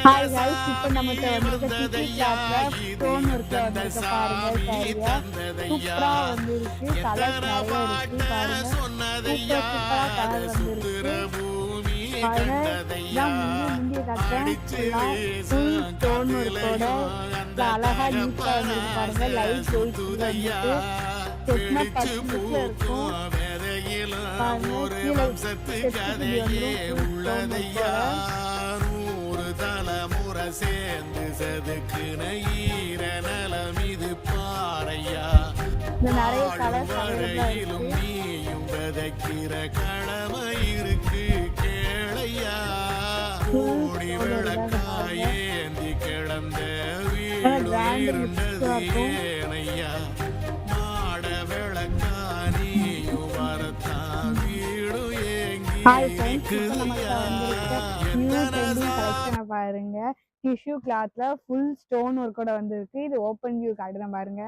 Hi guys, இப்போ நம்மகிட்ட வந்திருக்க டிஷ்யூ கிளாத்ல ஸ்டோன் ஒர்க்ல வந்திருக்க பாருங்க. சாரியா சூப்பரா வந்துருக்கு. கலர்ஸ் நிறைய இருக்கு பாருங்க. சூப்பரா கலர் வந்துருக்கு பாருங்க. இதான் முந்திய காட்டுறேன். ஃபுல் ஸ்டோன் ஒர்க்கோட அழகா நீட்டா வந்திருக்கு பாருங்க. லைட் வெயிட் வந்துட்டு செட்னா 10 லுக்ல இருக்கும் பாருங்க. கீழே செட்டு வந்துடும் சேர்ந்து சதுக்குன ஈர நலம் இது பாறையா நிறைய கலர்ஸிலும் நீயும் விதைக்கிற கடமை இருக்கு கேளையா ஓடி விளக்காயேந்தி கிடந்த வீடு இருண்டது ஏனையா மாட விளக்கா நீயும் வரத்தான் வீடு ஏங்கி பாருங்க. டிஷ்யூ கிளாத்ல ஃபுல் ஸ்டோன் ஒர்க்கோட வந்திருக்கு. இது ஓப்பன் வியூ காட்டுதான் பாருங்க.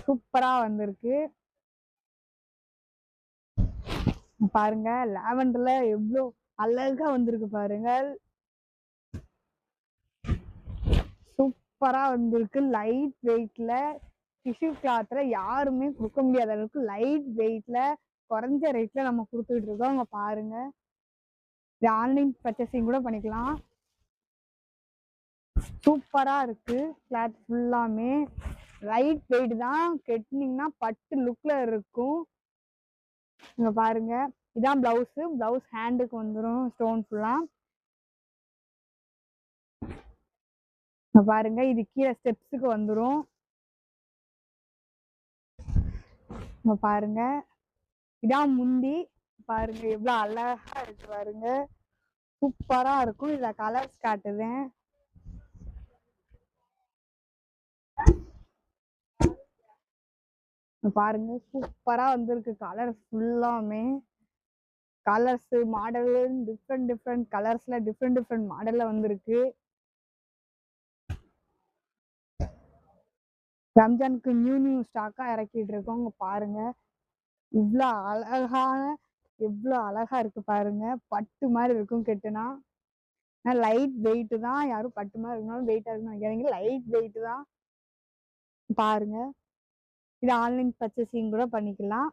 சூப்பரா வந்திருக்கு பாருங்க. லாவெண்டர்ல எவ்வளோ அழகா வந்திருக்கு பாருங்க. சூப்பரா வந்திருக்கு. லைட் வெயிட்ல டிஷ்யூ கிளாத்ல யாருமே கொடுக்க முடியாத அளவுக்கு லைட் வெயிட்ல குறைஞ்ச ரேட்ல நம்ம கொடுத்துட்டு இருக்கோம். அங்க பாருங்க. இது ஆன்லைன் பர்ச்சேசிங் கூட பண்ணிக்கலாம். சூப்பரா இருக்கு. கிளாத் ஃபுல்லாமே லைட் வெயிட் தான். கெட்டினீங்கன்னா பட்டு லுக்ல இருக்கும். இங்க பாருங்க. இதான் பிளவுஸ் ஹேண்டுக்கு வந்துடும் ஸ்டோன் ஃபுல்லா. பாருங்க. இது கீழே ஸ்டெப்ஸுக்கு வந்துடும் பாருங்க. இதான் முந்தி பாருங்க. எவ்வளவு அழகா இருக்கு பாருங்க. சூப்பரா இருக்கும். இதுல கலர்ஸ் காட்டுவேன் பாருங்க. சூப்பரா வந்திருக்கு. கலர் ஃபுல்லாமே கலர்ஸ் மாடல் டிஃப்ரெண்ட் கலர்ஸ்ல டிஃப்ரெண்ட் மாடல்ல வந்திருக்கு. ரம்ஜானுக்கு நியூ ஸ்டாக்கா இறக்கிட்டு இருக்கோம். பாருங்க. எவ்வளோ அழகா இருக்கு பாருங்க. பட்டு மாதிரி இருக்கும் கெட்டுனா. லைட் வெயிட் தான். யாரும் பட்டு மாதிரி இருக்கணும் வெயிட்டா இருக்கணும் நினைக்காதீங்க. லைட் வெயிட் தான் பாருங்க. இது ஆன்லைன் பர்ச்சேசிங் கூட பண்ணிக்கலாம்.